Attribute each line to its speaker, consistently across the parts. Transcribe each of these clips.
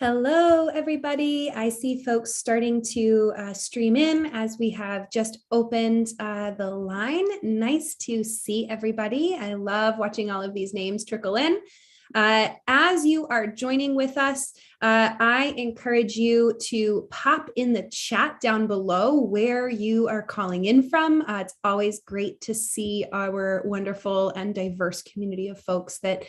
Speaker 1: Hello, everybody. I see folks starting to stream in as we have just opened the line. Nice to see everybody. I love watching all of these names trickle in. As you are joining with us, I encourage you to pop in the chat down below where you are calling in from. It's always great to see our wonderful and diverse community of folks that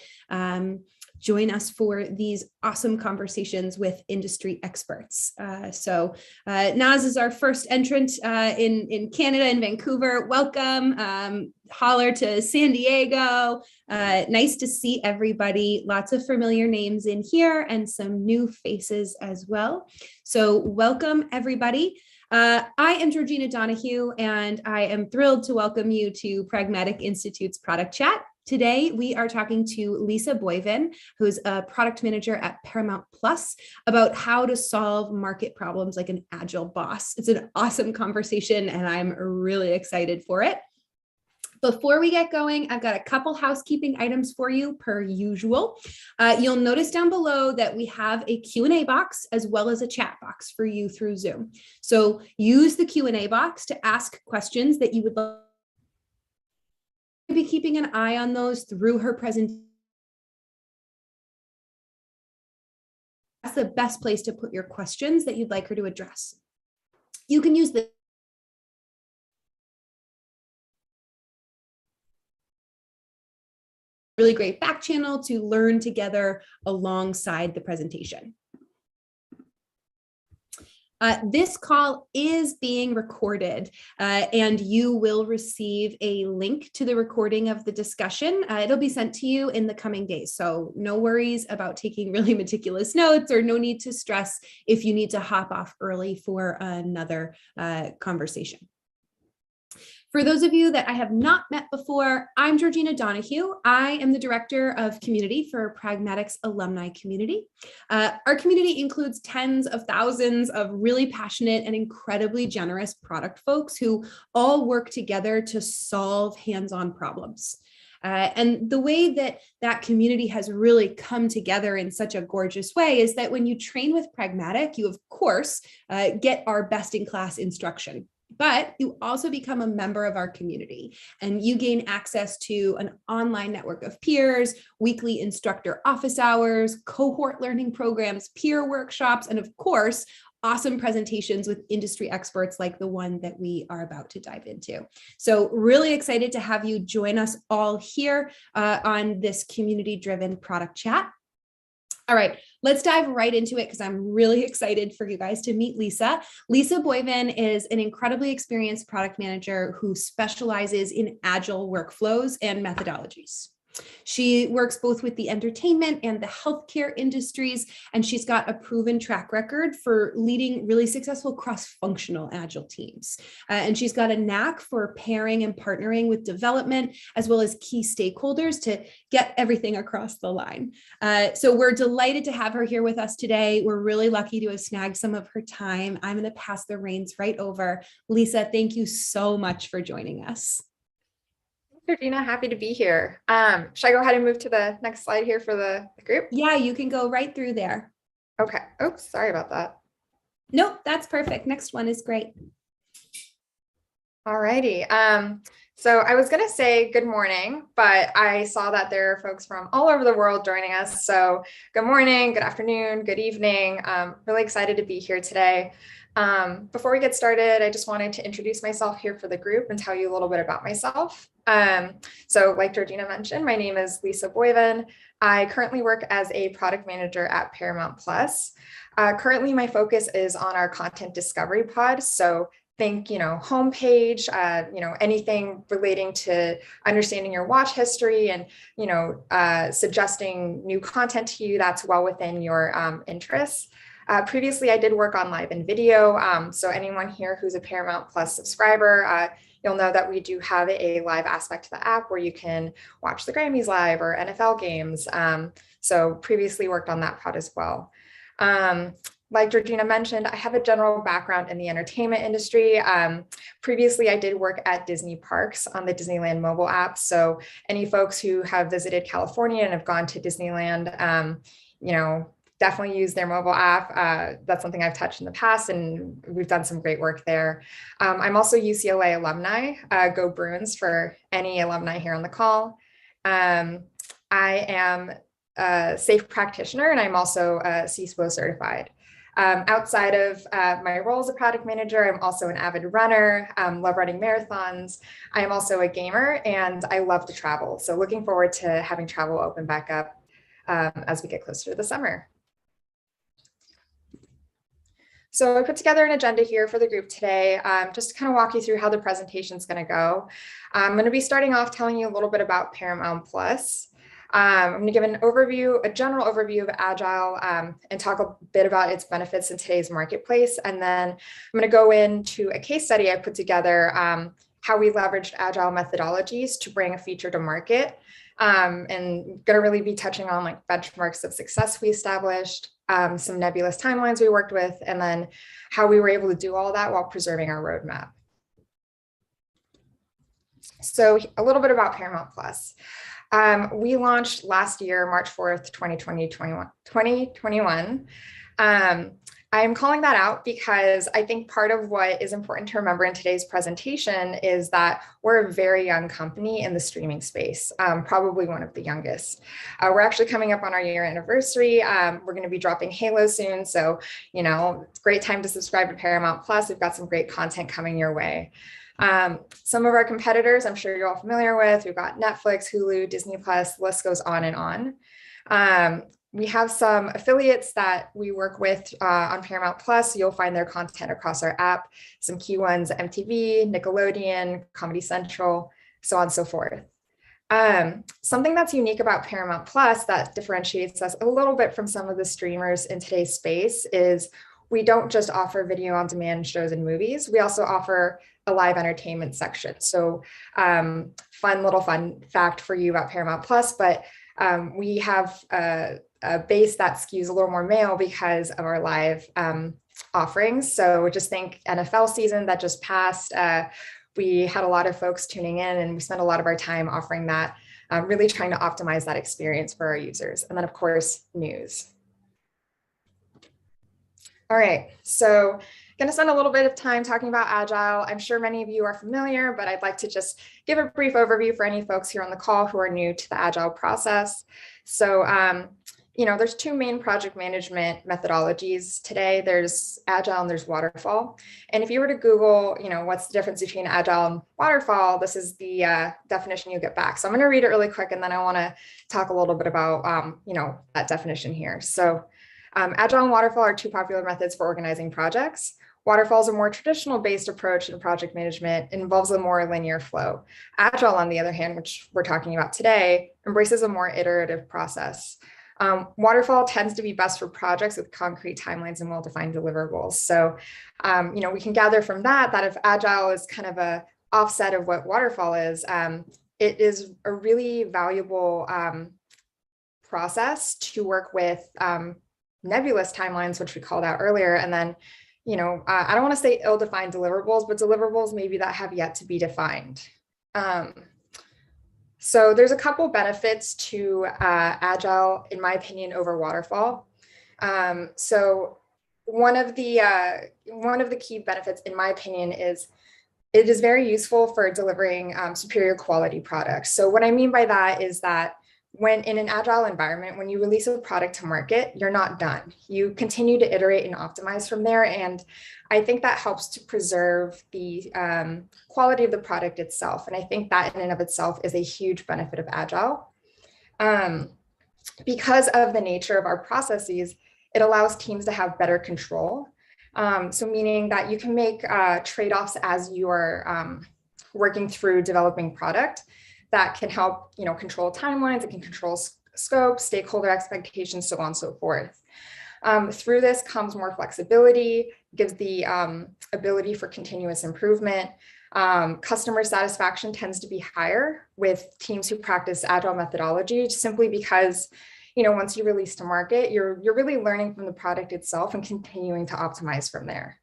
Speaker 1: join us for these awesome conversations with industry experts. Naz is our first entrant in Canada, in Vancouver. Welcome. Holler to San Diego. Nice to see everybody. Lots of familiar names in here and some new faces as well. So welcome, everybody. I am Georgina Donahue, and I am thrilled to welcome you to Pragmatic Institute's Product Chat. Today, we are talking to Lisa Boivin, who's a product manager at Paramount Plus, about how to solve market problems like an Agile boss. It's an awesome conversation, and I'm really excited for it. Before we get going, I've got a couple housekeeping items for you per usual. You'll notice down below that we have a Q&A box as well as a chat box for you through Zoom. So use the Q&A box to ask questions that you would like. Be keeping an eye on those through her presentation. That's the best place to put your questions that you'd like her to address. You can use the really great back channel to learn together alongside the presentation. This call is being recorded, and you will receive a link to the recording of the discussion. It'll be sent to you in the coming days, so no worries about taking really meticulous notes, or no need to stress if you need to hop off early for another conversation. For those of you that I have not met before, I'm Georgina Donahue. I am the Director of Community for Pragmatics Alumni Community. Our community includes tens of thousands of really passionate and incredibly generous product folks who all work together to solve hands-on problems. And the way that that community has really come together in such a gorgeous way is that when you train with Pragmatic, you of course get our best-in-class instruction. But you also become a member of our community, and you gain access to an online network of peers, weekly instructor office hours, cohort learning programs, peer workshops, and of course, awesome presentations with industry experts like the one that we are about to dive into. So really excited to have you join us all here on this community-driven product chat. All right, let's dive right into it because I'm really excited for you guys to meet Lisa. Lisa Boivin is an incredibly experienced product manager who specializes in Agile workflows and methodologies. She works both with the entertainment and the healthcare industries, and she's got a proven track record for leading really successful cross-functional Agile teams. And she's got a knack for pairing and partnering with development as well as key stakeholders to get everything across the line. So we're delighted to have her here with us today. We're really lucky to have snagged some of her time. I'm going to pass the reins right over. Lisa, thank you so much for joining us.
Speaker 2: Georgina, happy to be here. Should I go ahead and move to the next slide here for the group?
Speaker 1: Yeah, you can go right through there.
Speaker 2: Okay. Oops, sorry about that.
Speaker 1: Nope, that's perfect. Next one is great.
Speaker 2: All righty. So I was going to say good morning, but I saw that there are folks from all over the world joining us. So good morning, good afternoon, good evening. Really excited to be here today. Before we get started, I just wanted to introduce myself here for the group and tell you a little bit about myself. So like Georgina mentioned, my name is Lisa Boivin. I currently work as a product manager at Paramount Plus. Currently, my focus is on our content discovery pod. So think, homepage, anything relating to understanding your watch history and, suggesting new content to you that's well within your interests. Previously, I did work on live and video. So anyone here who's a Paramount Plus subscriber, you'll know that we do have a live aspect to the app where you can watch the Grammys live or NFL games. So previously worked on that pod as well. Like Georgina mentioned, I have a general background in the entertainment industry. Previously, I did work at Disney Parks on the Disneyland mobile app. So any folks who have visited California and have gone to Disneyland, definitely use their mobile app. That's something I've touched in the past, and we've done some great work there. I'm also UCLA alumni. Go Bruins for any alumni here on the call. I am a safe practitioner, and I'm also CSPO certified. Outside of my role as a product manager, I'm also an avid runner, love running marathons. I am also a gamer, and I love to travel. So looking forward to having travel open back up as we get closer to the summer. So I put together an agenda here for the group today, just to kind of walk you through how the presentation is going to go. I'm going to be starting off telling you a little bit about Paramount Plus. I'm going to give an overview, a general overview of Agile, and talk a bit about its benefits in today's marketplace. And then I'm going to go into a case study I put together, how we leveraged Agile methodologies to bring a feature to market. And going to really be touching on like benchmarks of success we established, some nebulous timelines we worked with, and then how we were able to do all that while preserving our roadmap. So a little bit about Paramount Plus. We launched last year, March 4th, 2021. I'm calling that out because I think part of what is important to remember in today's presentation is that we're a very young company in the streaming space, probably one of the youngest. We're actually coming up on our year anniversary. We're going to be dropping Halo soon. So, it's a great time to subscribe to Paramount Plus. We've got some great content coming your way. Some of our competitors, I'm sure you're all familiar with. We've got Netflix, Hulu, Disney Plus, the list goes on and on. We have some affiliates that we work with on Paramount Plus. You'll find their content across our app, some key ones, MTV, Nickelodeon, Comedy Central, so on and so forth. Something that's unique about Paramount Plus that differentiates us a little bit from some of the streamers in today's space is we don't just offer video on demand shows and movies. We also offer a live entertainment section. So fun fact for you about Paramount Plus, but we have a base that skews a little more male because of our live offerings. So just think NFL season that just passed. We had a lot of folks tuning in, and we spent a lot of our time offering that, really trying to optimize that experience for our users. And then of course, news. All right, so going to spend a little bit of time talking about Agile. I'm sure many of you are familiar, but I'd like to just give a brief overview for any folks here on the call who are new to the Agile process. So, there's two main project management methodologies today. There's Agile and there's Waterfall. And if you were to Google, what's the difference between Agile and Waterfall, this is the definition you get back. So I'm going to read it really quick, and then I want to talk a little bit about, that definition here. So Agile and Waterfall are two popular methods for organizing projects. Waterfall is a more traditional based approach in project management. It involves a more linear flow. Agile, on the other hand, which we're talking about today, embraces a more iterative process. Waterfall tends to be best for projects with concrete timelines and well-defined deliverables. So, we can gather from that if Agile is kind of a offset of what Waterfall is, it is a really valuable process to work with nebulous timelines, which we called out earlier. And then, I don't want to say ill-defined deliverables, but deliverables maybe that have yet to be defined. So there's a couple benefits to Agile, in my opinion, over Waterfall. So one of the key benefits, in my opinion, is it is very useful for delivering superior quality products. So what I mean by that is that when in an Agile environment, when you release a product to market, you're not done. You continue to iterate and optimize from there. And I think that helps to preserve the quality of the product itself. And I think that in and of itself is a huge benefit of Agile. Because of the nature of our processes, it allows teams to have better control. So meaning that you can make trade-offs as you are working through developing product that can help, control timelines, it can control scope, stakeholder expectations, so on and so forth. Through this comes more flexibility, gives the ability for continuous improvement. Customer satisfaction tends to be higher with teams who practice Agile methodology, simply because, once you release to market, you're really learning from the product itself and continuing to optimize from there.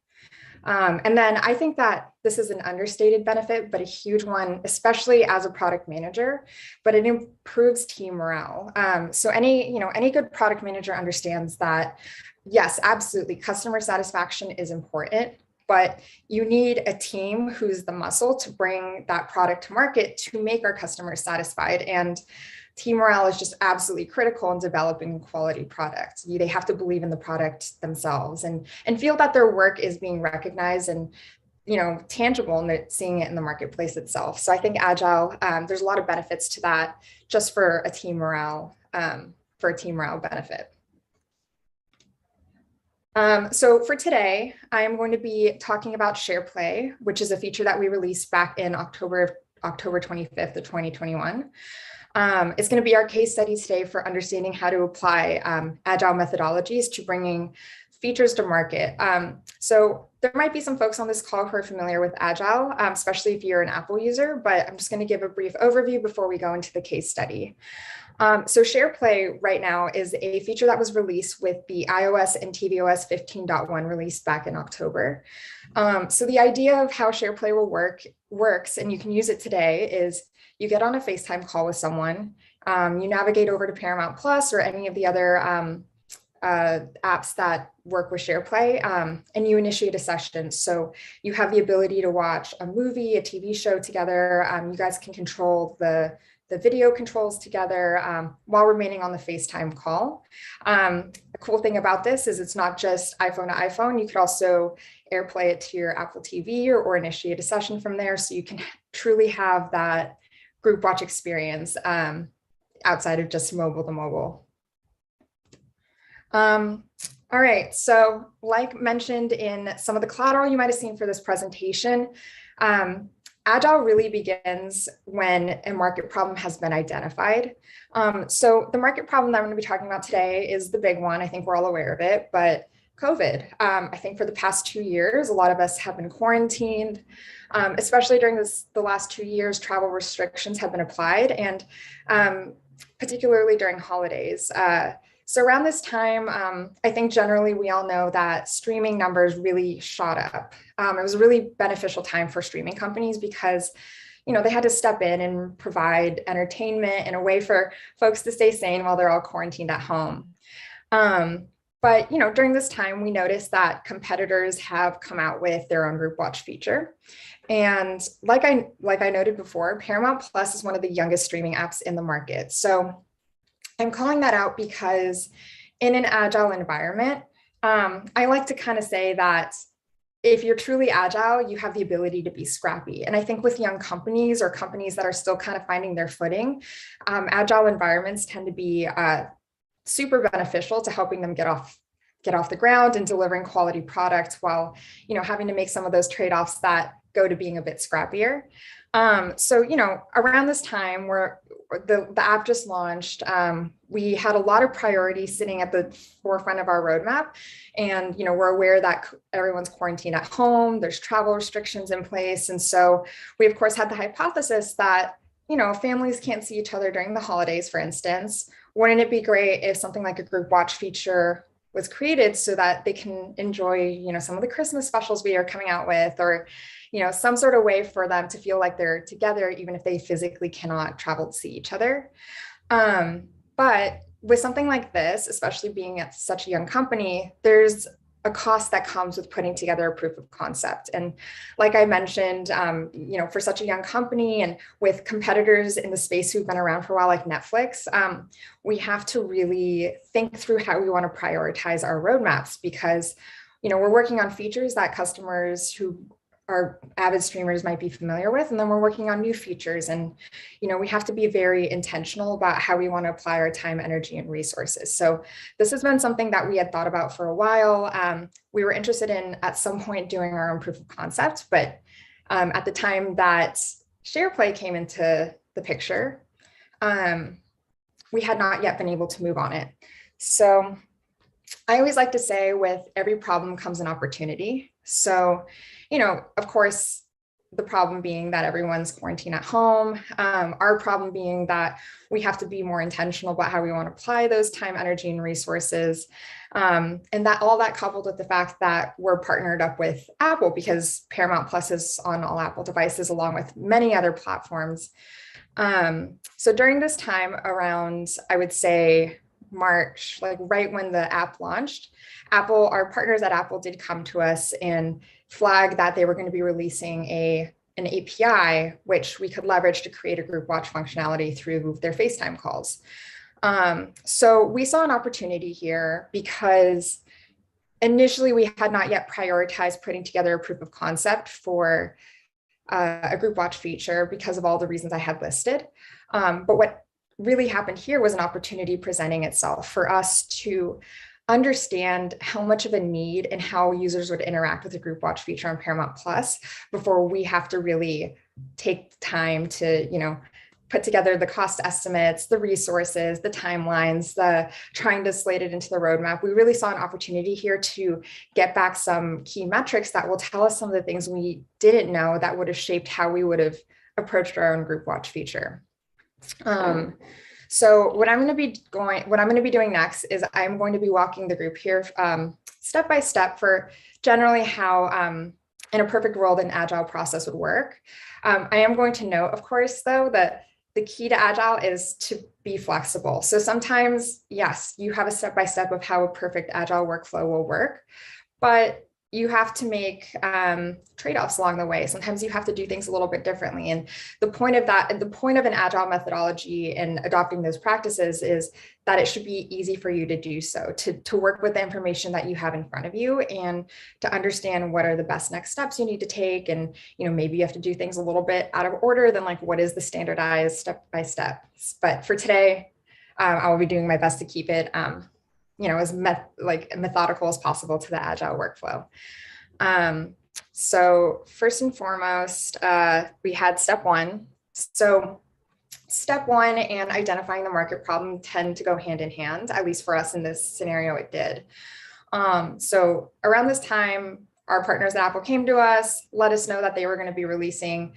Speaker 2: And then I think that this is an understated benefit, but a huge one, especially as a product manager, but it improves team morale. So any good product manager understands that, yes, absolutely, customer satisfaction is important, but you need a team who's the muscle to bring that product to market to make our customers satisfied. And team morale is just absolutely critical in developing quality products. They have to believe in the product themselves and feel that their work is being recognized and tangible, and seeing it in the marketplace itself. So I think Agile, there's a lot of benefits to that just for a team morale, benefit. So for today, I'm going to be talking about SharePlay, which is a feature that we released back in October 25th of 2021. It's going to be our case study today for understanding how to apply Agile methodologies to bringing features to market. So there might be some folks on this call who are familiar with Agile, especially if you're an Apple user, but I'm just going to give a brief overview before we go into the case study. So SharePlay right now is a feature that was released with the iOS and tvOS 15.1 release back in October. So the idea of how SharePlay works, and you can use it today, is you get on a FaceTime call with someone, you navigate over to Paramount Plus or any of the other apps that work with SharePlay, and you initiate a session. So you have the ability to watch a movie, a TV show together. You guys can control the video controls together while remaining on the FaceTime call. The cool thing about this is it's not just iPhone to iPhone. You could also AirPlay it to your Apple TV or initiate a session from there. So you can truly have that group watch experience outside of just mobile to mobile. All right, so like mentioned in some of the collateral you might have seen for this presentation, Agile really begins when a market problem has been identified. So the market problem that I'm going to be talking about today is the big one. I think we're all aware of it, but COVID. I think for the past 2 years, a lot of us have been quarantined, especially during the last 2 years, travel restrictions have been applied, and particularly during holidays. So around this time, I think generally we all know that streaming numbers really shot up. It was a really beneficial time for streaming companies because, they had to step in and provide entertainment and a way for folks to stay sane while they're all quarantined at home. But during this time, we noticed that competitors have come out with their own group watch feature. And like I noted before, Paramount Plus is one of the youngest streaming apps in the market. So I'm calling that out because in an Agile environment, I like to kind of say that if you're truly Agile, you have the ability to be scrappy. And I think with young companies or companies that are still kind of finding their footing, Agile environments tend to be super beneficial to helping them get off the ground and delivering quality products while, having to make some of those trade-offs that go to being a bit scrappier. So, around this time where the app just launched, we had a lot of priorities sitting at the forefront of our roadmap. And, we're aware that everyone's quarantined at home, there's travel restrictions in place. And so we, of course, had the hypothesis that, families can't see each other during the holidays, for instance. Wouldn't it be great if something like a group watch feature was created so that they can enjoy, some of the Christmas specials we are coming out with, or, some sort of way for them to feel like they're together, even if they physically cannot travel to see each other. But with something like this, especially being at such a young company, there's a cost that comes with putting together a proof of concept. And like I mentioned, for such a young company and with competitors in the space who've been around for a while, like Netflix, we have to really think through how we want to prioritize our roadmaps because, we're working on features that customers who are avid streamers might be familiar with, and then we're working on new features. And, we have to be very intentional about how we want to apply our time, energy, and resources. So this has been something that we had thought about for a while. We were interested in at some point doing our own proof of concept, but at the time that SharePlay came into the picture, we had not yet been able to move on it. So I always like to say with every problem comes an opportunity. So, of course, the problem being that everyone's quarantined at home. Our problem being that we have to be more intentional about how we want to apply those time, energy, and resources. And that all that coupled with the fact that we're partnered up with Apple because Paramount Plus is on all Apple devices along with many other platforms. So during this time around, I would say March, like right when the app launched, Apple, our partners at Apple did come to us and flag that they were going to be releasing an API, which we could leverage to create a group watch functionality through their FaceTime calls. So we saw an opportunity here because initially we had not yet prioritized putting together a proof of concept for a group watch feature because of all the reasons I had listed. But what really happened here was an opportunity presenting itself for us to understand how much of a need and how users would interact with the group watch feature on Paramount Plus before we have to really take time to, put together the cost estimates, the resources, the timelines, the trying to slate it into the roadmap. We really saw an opportunity here to get back some key metrics that will tell us some of the things we didn't know that would have shaped how we would have approached our own group watch feature. So what I'm going to be doing next is I'm going to be walking the group here step by step for generally how in a perfect world an Agile process would work. I am going to note, of course, though, that the key to Agile is to be flexible. So sometimes, yes, you have a step by step of how a perfect Agile workflow will work, but you have to make trade-offs along the way. Sometimes you have to do things a little bit differently. And the point of an Agile methodology and adopting those practices is that it should be easy for you to do so, to work with the information that you have in front of you and to understand what are the best next steps you need to take. And, maybe you have to do things a little bit out of order than like, what is the standardized step-by-step. But for today, I will be doing my best to keep it as methodical as possible to the Agile workflow. So first and foremost, we had step one. So step one and identifying the market problem tend to go hand in hand, at least for us in this scenario, it did. So around this time, our partners at Apple came to us, let us know that they were going to be releasing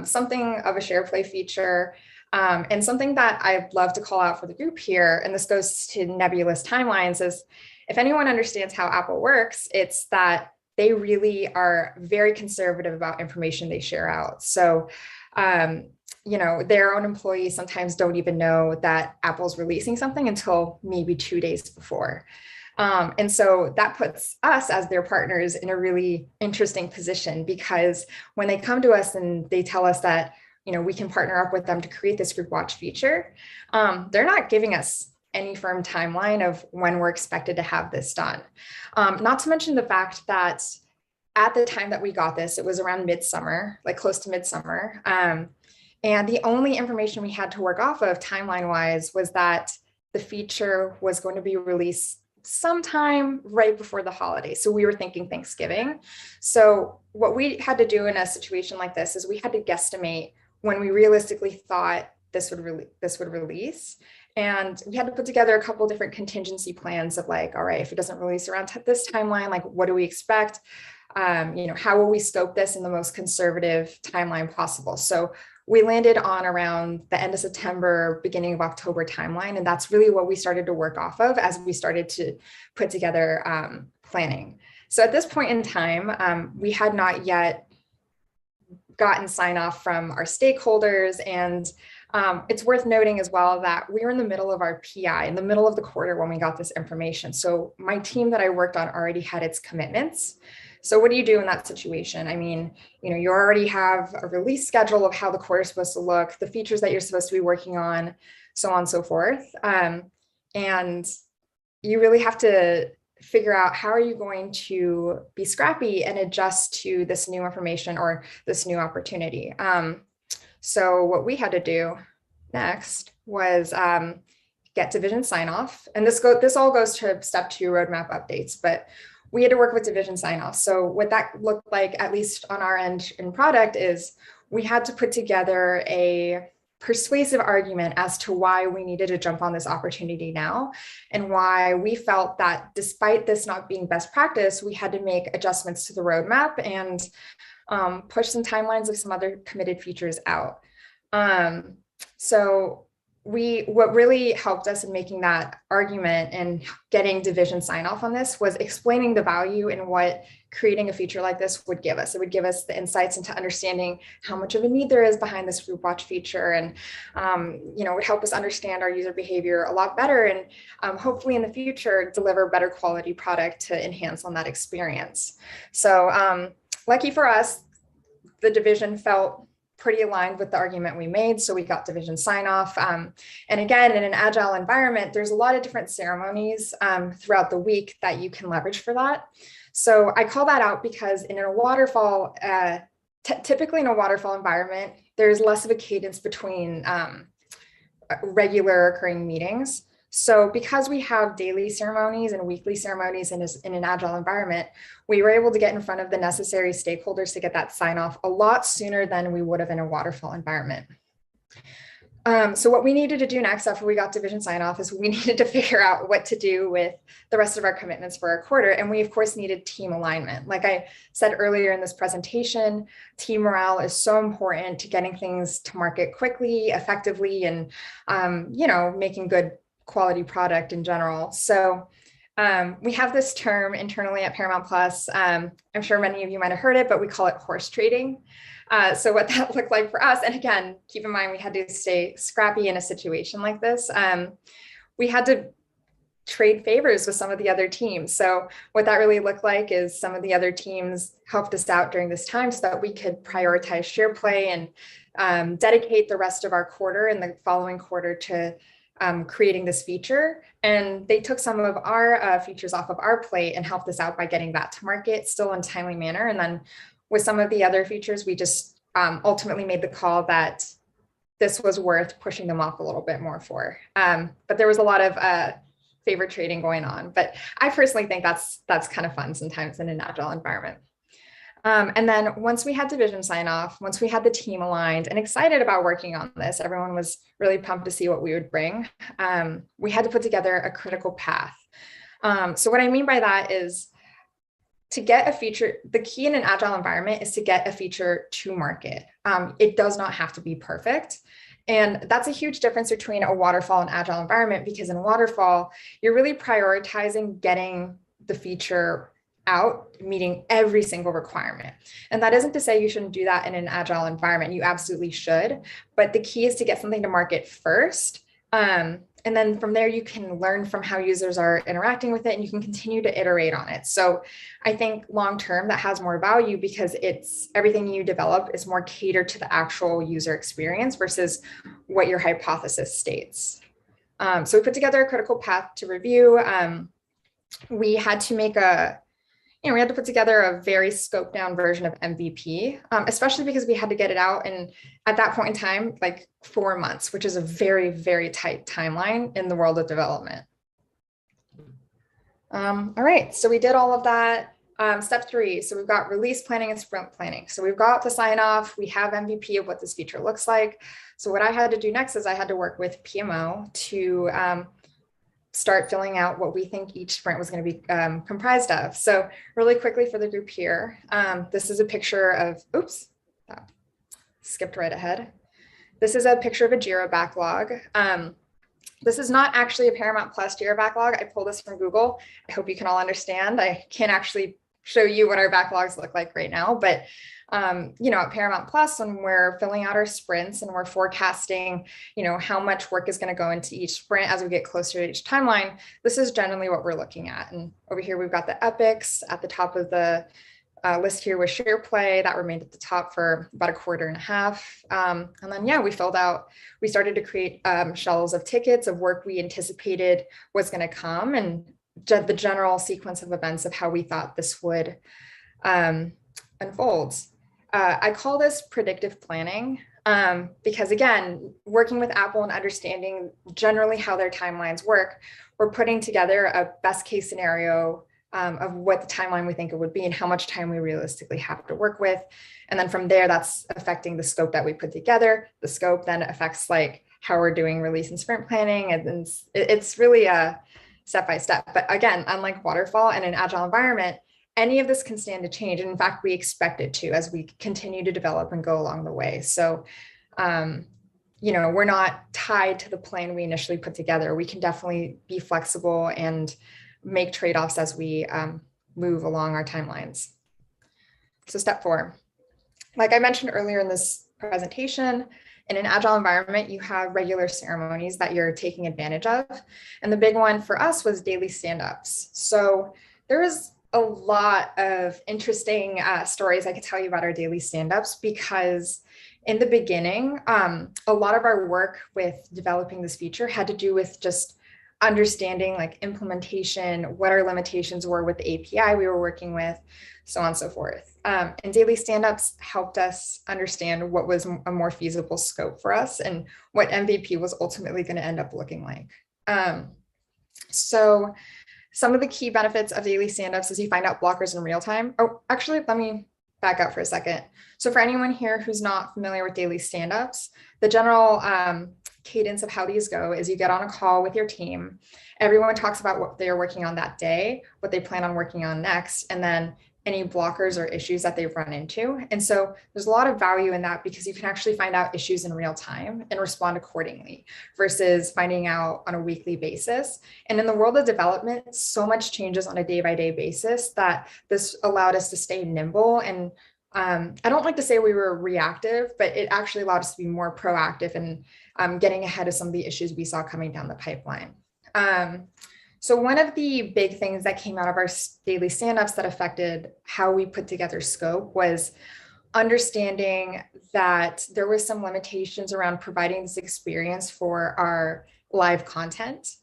Speaker 2: something of a share play feature. And something that I'd love to call out for the group here, and this goes to nebulous timelines, is if anyone understands how Apple works, it's that they really are very conservative about information they share out. So, their own employees sometimes don't even know that Apple's releasing something until maybe 2 days before. And so that puts us as their partners in a really interesting position, because when they come to us and they tell us that we can partner up with them to create this group watch feature, they're not giving us any firm timeline of when we're expected to have this done. Not to mention the fact that at the time that we got this, it was around midsummer, like close to midsummer. And the only information we had to work off of timeline-wise was that the feature was going to be released sometime right before the holidays. So we were thinking Thanksgiving. So what we had to do in a situation like this is we had to guesstimate when we realistically thought this would release. And we had to put together a couple different contingency plans of like, all right, if it doesn't release around this timeline, like what do we expect? How will we scope this in the most conservative timeline possible? So we landed on around the end of September, beginning of October timeline. And that's really what we started to work off of as we started to put together planning. So at this point in time, we had not yet gotten sign off from our stakeholders. And it's worth noting as well that we were in the middle of our PI, in the middle of the quarter when we got this information. So my team that I worked on already had its commitments. So what do you do in that situation? I mean, you already have a release schedule of how the quarter is supposed to look, the features that you're supposed to be working on, so on and so forth. And you really have to figure out how are you going to be scrappy and adjust to this new information or this new opportunity. So what we had to do next was get division sign off. And this all goes to step 2 roadmap updates, but we had to work with division sign off. So what that looked like, at least on our end in product, is we had to put together a persuasive argument as to why we needed to jump on this opportunity now, and why we felt that despite this not being best practice, we had to make adjustments to the roadmap and push some timelines of some other committed features out. So what really helped us in making that argument and getting division sign off on this was explaining the value in what creating a feature like this would give us. It would give us the insights into understanding how much of a need there is behind this group watch feature, and it would help us understand our user behavior a lot better, and hopefully in the future deliver better quality product to enhance on that experience. So lucky for us, the division felt pretty aligned with the argument we made. So we got division sign off. And again, in an Agile environment, there's a lot of different ceremonies throughout the week that you can leverage for that. So I call that out because in a waterfall, typically in a waterfall environment, there's less of a cadence between regular occurring meetings. So because we have daily ceremonies and weekly ceremonies in an Agile environment, we were able to get in front of the necessary stakeholders to get that sign off a lot sooner than we would have in a waterfall environment. So what we needed to do next after we got division sign off is we needed to figure out what to do with the rest of our commitments for our quarter. And we of course needed team alignment. Like I said earlier in this presentation, team morale is so important to getting things to market quickly, effectively, and making good quality product in general. So we have this term internally at Paramount Plus. I'm sure many of you might have heard it, but we call it horse trading. So what that looked like for us, and again, keep in mind, we had to stay scrappy in a situation like this. We had to trade favors with some of the other teams. So what that really looked like is some of the other teams helped us out during this time so that we could prioritize share play and dedicate the rest of our quarter and the following quarter to creating this feature. And they took some of our features off of our plate and helped us out by getting that to market still in a timely manner. And then with some of the other features, we just ultimately made the call that this was worth pushing them off a little bit more for. But there was a lot of favor trading going on. But I personally think that's kind of fun sometimes in an Agile environment. And then once we had division sign off, once we had the team aligned and excited about working on this, everyone was really pumped to see what we would bring. We had to put together a critical path. So what I mean by that is to get a feature, the key in an Agile environment is to get a feature to market. It does not have to be perfect. And that's a huge difference between a waterfall and Agile environment, because in waterfall, you're really prioritizing getting the feature out, meeting every single requirement. And that isn't to say you shouldn't do that in an Agile environment. You absolutely should. But the key is to get something to market first. And then from there, you can learn from how users are interacting with it, and you can continue to iterate on it. So I think long-term that has more value because it's everything you develop is more catered to the actual user experience versus what your hypothesis states. So we put together a critical path to review. We had to make we had to put together a very scoped down version of MVP, especially because we had to get it out. And at that point in time, like 4 months, which is a very, very tight timeline in the world of development. All right, so we did all of that. Step 3, so we've got release planning and sprint planning. So we've got the sign off, we have MVP of what this feature looks like. So what I had to do next is I had to work with PMO to start filling out what we think each sprint was going to be comprised of. So really quickly for the group here, this is a picture of, oops, skipped right ahead. This is a picture of a Jira backlog. This is not actually a Paramount Plus Jira backlog. I pulled this from Google. I hope you can all understand. I can't actually show you what our backlogs look like right now, but at Paramount Plus, when we're filling out our sprints and we're forecasting, how much work is going to go into each sprint as we get closer to each timeline, this is generally what we're looking at. And over here, we've got the epics at the top of the list here with share play that remained at the top for about a quarter and a half. And then, we started to create shelves of tickets of work we anticipated was going to come and the general sequence of events of how we thought this would unfold. I call this predictive planning because, again, working with Apple and understanding generally how their timelines work, we're putting together a best case scenario of what the timeline we think it would be and how much time we realistically have to work with. And then from there, that's affecting the scope that we put together. The scope then affects like how we're doing release and sprint planning. And then it's really a step by step. But again, unlike waterfall and an agile environment, any of this can stand to change. And in fact, we expect it to as we continue to develop and go along the way. So, we're not tied to the plan we initially put together. We can definitely be flexible and make trade-offs as we move along our timelines. So step 4, like I mentioned earlier in this presentation, in an agile environment, you have regular ceremonies that you're taking advantage of. And the big one for us was daily stand-ups. So there was a lot of interesting stories I could tell you about our daily stand-ups, because in the beginning, a lot of our work with developing this feature had to do with just understanding like implementation, what our limitations were with the API we were working with, so on and so forth. And daily stand-ups helped us understand what was a more feasible scope for us and what MVP was ultimately going to end up looking like. So some of the key benefits of daily stand-ups is you find out blockers in real time. Oh, actually, let me back up for a second. So for anyone here who's not familiar with daily stand-ups, the general cadence of how these go is you get on a call with your team. Everyone talks about what they're working on that day, what they plan on working on next, and then any blockers or issues that they've run into. And so there's a lot of value in that because you can actually find out issues in real time and respond accordingly versus finding out on a weekly basis. And in the world of development, so much changes on a day-by-day basis that this allowed us to stay nimble. And I don't like to say we were reactive, but it actually allowed us to be more proactive and getting ahead of some of the issues we saw coming down the pipeline. So one of the big things that came out of our daily stand-ups that affected how we put together scope was understanding that there were some limitations around providing this experience for our live content.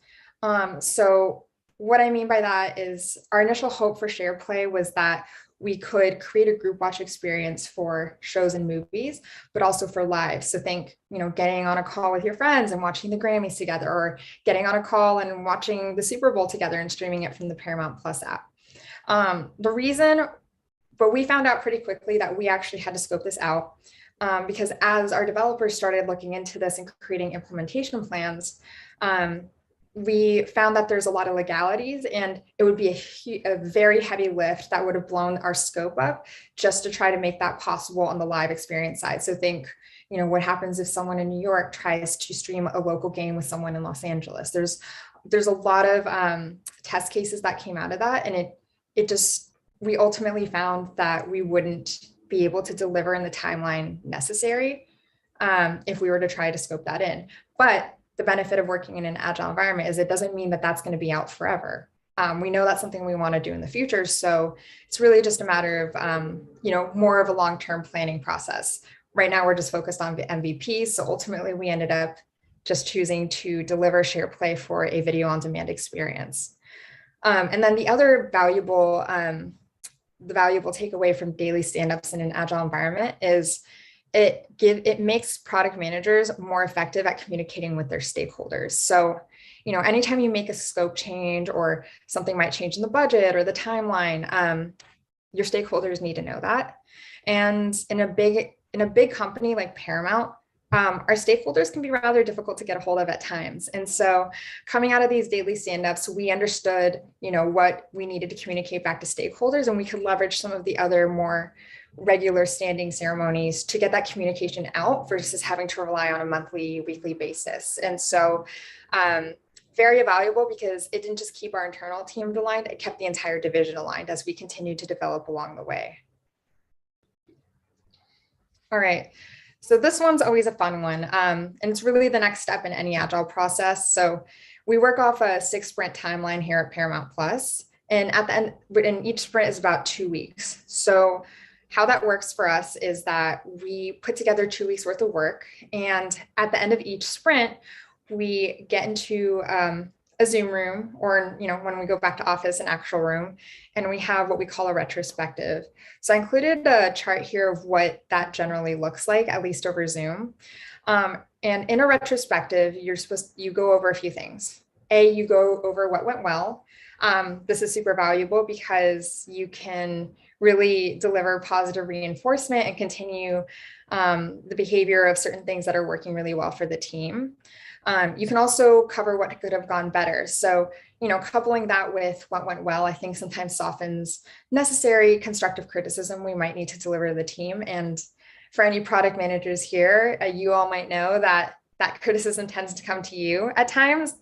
Speaker 2: So what I mean by that is our initial hope for SharePlay was that we could create a group watch experience for shows and movies, but also for live. So think, getting on a call with your friends and watching the Grammys together, or getting on a call and watching the Super Bowl together and streaming it from the Paramount Plus app. But we found out pretty quickly that we actually had to scope this out because as our developers started looking into this and creating implementation plans, we found that there's a lot of legalities and it would be a very heavy lift that would have blown our scope up just to try to make that possible on the live experience side. So think, what happens if someone in New York tries to stream a local game with someone in Los Angeles? There's a lot of test cases that came out of that. And we ultimately found that we wouldn't be able to deliver in the timeline necessary if we were to try to scope that in. But the benefit of working in an agile environment is it doesn't mean that that's going to be out forever. We know that's something we want to do in the future. So it's really just a matter of, more of a long-term planning process. Right now, we're just focused on the MVP. So ultimately, we ended up just choosing to deliver SharePlay for a video on demand experience. And then the other valuable takeaway from daily stand-ups in an agile environment is it makes product managers more effective at communicating with their stakeholders. So, anytime you make a scope change or something might change in the budget or the timeline, your stakeholders need to know that. And in a big company like Paramount, our stakeholders can be rather difficult to get a hold of at times. And so coming out of these daily stand-ups, we understood, what we needed to communicate back to stakeholders, and we could leverage some of the other more regular standing ceremonies to get that communication out versus having to rely on a monthly, weekly basis. And so very valuable because it didn't just keep our internal team aligned, it kept the entire division aligned as we continued to develop along the way. All right. So this one's always a fun one. And it's really the next step in any agile process. So we work off a 6 sprint timeline here at Paramount Plus. And at the end, and each sprint is about 2 weeks. So how that works for us is that we put together 2 weeks worth of work. And at the end of each sprint, we get into a Zoom room, or when we go back to office, an actual room, and we have what we call a retrospective. So I included a chart here of what that generally looks like, at least over Zoom. And in a retrospective, you go over a few things. You go over what went well. This is super valuable because you can really deliver positive reinforcement and continue the behavior of certain things that are working really well for the team. You can also cover what could have gone better. So, coupling that with what went well, I think sometimes softens necessary constructive criticism we might need to deliver to the team. And for any product managers here, you all might know that criticism tends to come to you at times,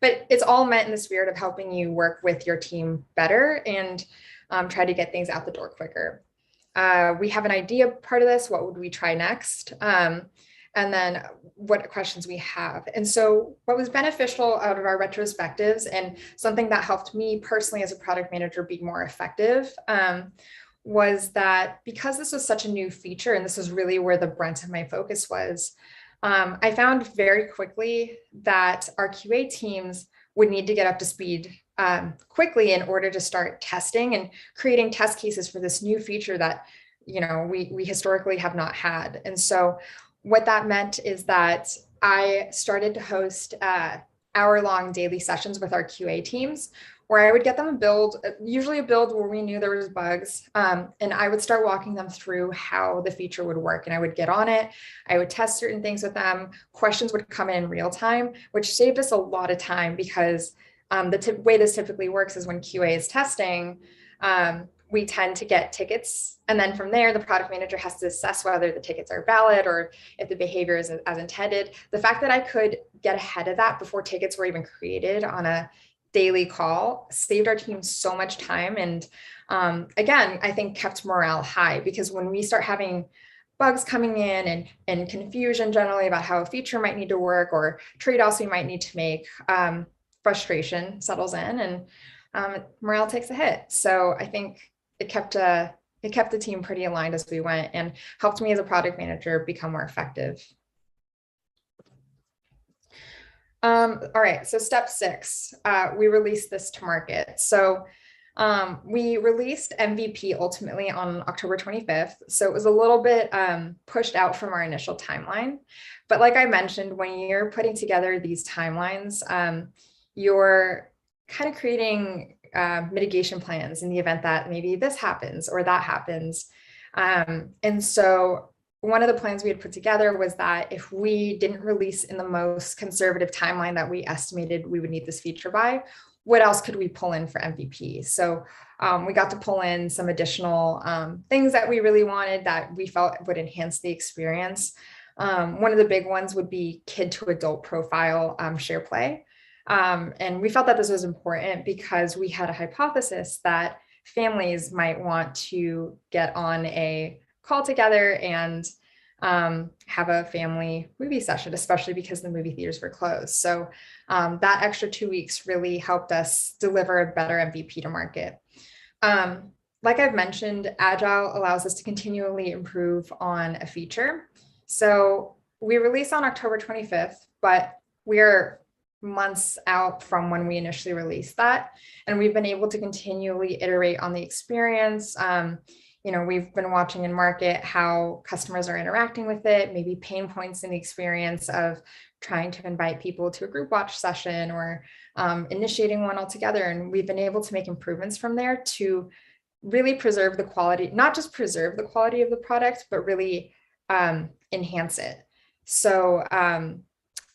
Speaker 2: but it's all meant in the spirit of helping you work with your team better and try to get things out the door quicker. We have an idea part of this. What would we try next? And then what questions we have. And so what was beneficial out of our retrospectives and something that helped me personally as a product manager be more effective was that because this was such a new feature, and this is really where the brunt of my focus was, I found very quickly that our QA teams would need to get up to speed quickly in order to start testing and creating test cases for this new feature that we historically have not had. And so what that meant is that I started to host hour-long daily sessions with our QA teams, where I would get them usually a build where we knew there was bugs, and I would start walking them through how the feature would work. And I would get on it. I would test certain things with them. Questions would come in real time, which saved us a lot of time because the way this typically works is when QA is testing, we tend to get tickets. And then from there, the product manager has to assess whether the tickets are valid or if the behavior is as intended. The fact that I could get ahead of that before tickets were even created on a daily call saved our team so much time. And again, I think kept morale high, because when we start having bugs coming in and confusion generally about how a feature might need to work or trade-offs we might need to make, frustration settles in and morale takes a hit. So I think it kept the team pretty aligned as we went and helped me as a product manager become more effective. All right, so step 6, we released this to market. So we released MVP ultimately on October 25th. So it was a little bit pushed out from our initial timeline. But like I mentioned, when you're putting together these timelines, you're kind of creating mitigation plans in the event that maybe this happens or that happens. And so one of the plans we had put together was that if we didn't release in the most conservative timeline that we estimated we would need this feature by, what else could we pull in for MVP? So we got to pull in some additional things that we really wanted that we felt would enhance the experience. One of the big ones would be kid to adult profile share play. And we felt that this was important because we had a hypothesis that families might want to get on a call together and have a family movie session, especially because the movie theaters were closed. So that extra 2 weeks really helped us deliver a better MVP to market. Like I've mentioned, Agile allows us to continually improve on a feature. So we released on October 25th, but we're months out from when we initially released that. And we've been able to continually iterate on the experience. We've been watching in market how customers are interacting with it, maybe pain points in the experience of trying to invite people to a group watch session or initiating one altogether. And we've been able to make improvements from there to really preserve the quality, not just preserve the quality of the product, but really enhance it. So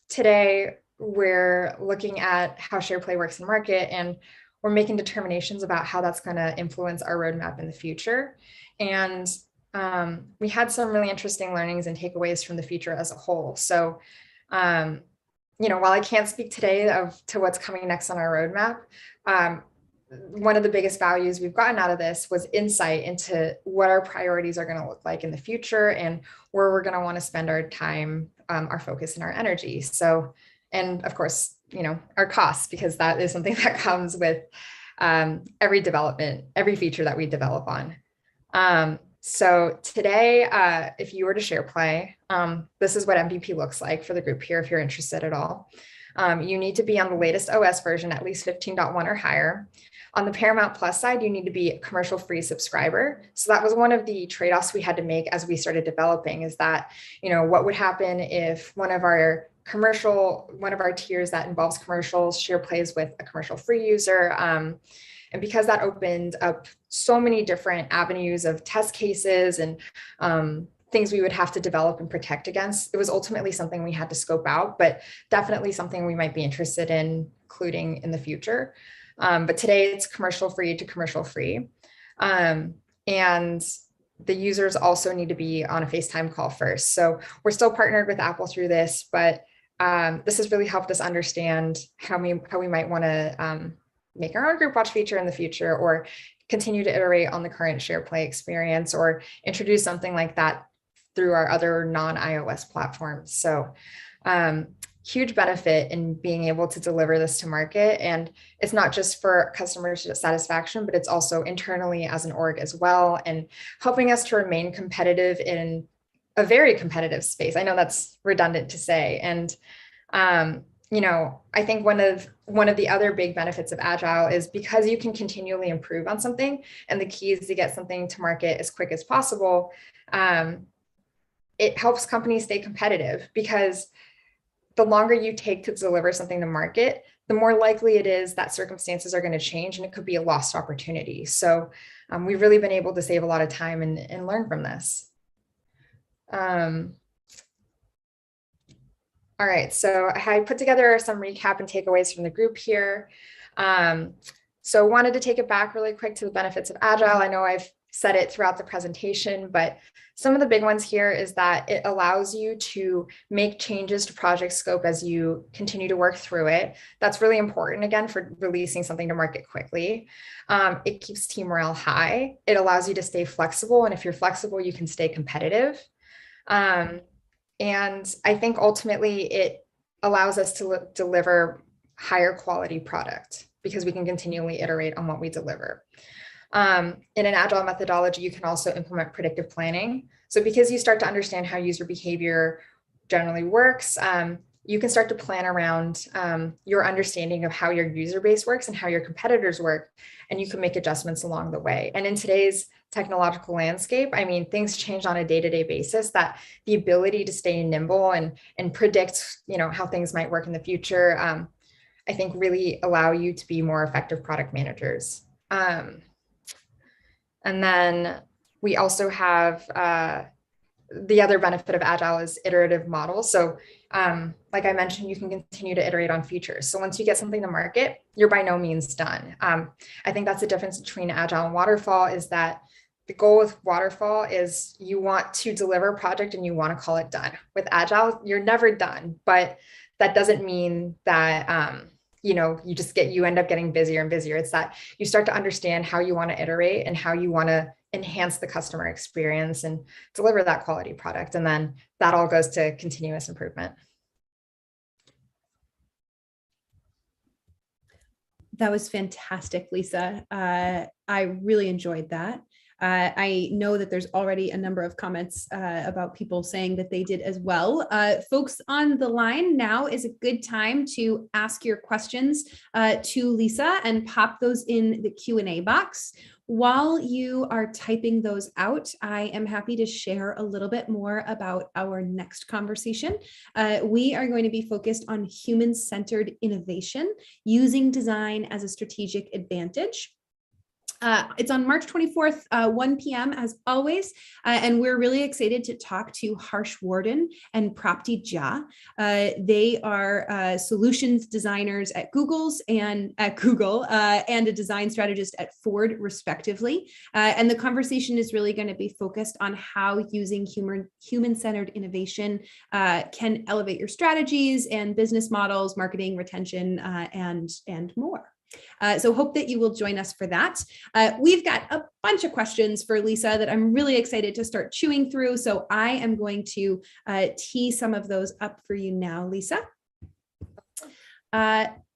Speaker 2: today we're looking at how SharePlay works in market, and we're making determinations about how that's going to influence our roadmap in the future. And we had some really interesting learnings and takeaways from the feature as a whole. So, while I can't speak today to what's coming next on our roadmap, one of the biggest values we've gotten out of this was insight into what our priorities are going to look like in the future and where we're going to want to spend our time, our focus, and our energy. So, and of course, our costs, because that is something that comes with every development, every feature that we develop on. So today, if you were to share play, this is what MVP looks like for the group here, if you're interested at all. You need to be on the latest OS version, at least 15.1 or higher. On the Paramount Plus side, you need to be a commercial-free subscriber. So that was one of the trade-offs we had to make as we started developing, is that, what would happen if one of our one of our tiers that involves commercials, share plays with a commercial free user. And because that opened up so many different avenues of test cases and things we would have to develop and protect against, it was ultimately something we had to scope out, but definitely something we might be interested in including in the future. But today it's commercial free to commercial free. And the users also need to be on a FaceTime call first. So we're still partnered with Apple through this, but this has really helped us understand how we might want to make our own group watch feature in the future, or continue to iterate on the current share play experience, or introduce something like that through our other non-iOS platforms. So huge benefit in being able to deliver this to market. And it's not just for customer satisfaction, but it's also internally as an org as well, and helping us to remain competitive in a very competitive space. I know that's redundant to say. And I think one of the other big benefits of Agile is because you can continually improve on something, and the key is to get something to market as quick as possible. It helps companies stay competitive, because the longer you take to deliver something to market, the more likely it is that circumstances are going to change, and it could be a lost opportunity. So we've really been able to save a lot of time and learn from this. All right, so I put together some recap and takeaways from the group here. So wanted to take it back really quick to the benefits of Agile. I know I've said it throughout the presentation, but some of the big ones here is that it allows you to make changes to project scope as you continue to work through it. That's really important, again, for releasing something to market quickly. It keeps team morale high. It allows you to stay flexible, and if you're flexible, you can stay competitive. And I think ultimately it allows us to deliver higher quality product, because we can continually iterate on what we deliver. In an Agile methodology, you can also implement predictive planning. So because you start to understand how user behavior generally works, you can start to plan around your understanding of how your user base works and how your competitors work, and you can make adjustments along the way. And in today's technological landscape, I mean, things change on a day-to-day basis, that the ability to stay nimble and predict, how things might work in the future, I think really allow you to be more effective product managers. And then we also have the other benefit of Agile is iterative models. So like I mentioned, you can continue to iterate on features. So once you get something to market, you're by no means done. I think that's the difference between Agile and Waterfall, is that the goal with Waterfall is you want to deliver a project and you want to call it done. With Agile, you're never done, but that doesn't mean that you end up getting busier and busier. It's that you start to understand how you want to iterate and how you want to enhance the customer experience and deliver that quality product. And then that all goes to continuous improvement.
Speaker 1: That was fantastic, Lisa. I really enjoyed that. I know that there's already a number of comments about people saying that they did as well. Folks on the line, now is a good time to ask your questions to Lisa and pop those in the Q&A box. While you are typing those out, I am happy to share a little bit more about our next conversation. We are going to be focused on human-centered innovation, using design as a strategic advantage. It's on March 24th, 1 p.m. as always, and we're really excited to talk to Harsh Warden and Prapti Jha. They are solutions designers at Google and a design strategist at Ford, respectively. And the conversation is really going to be focused on how using human-centered innovation can elevate your strategies and business models, marketing, retention, and more. So hope that you will join us for that. We've got a bunch of questions for Lisa that I'm really excited to start chewing through. So I am going to tee some of those up for you now, Lisa.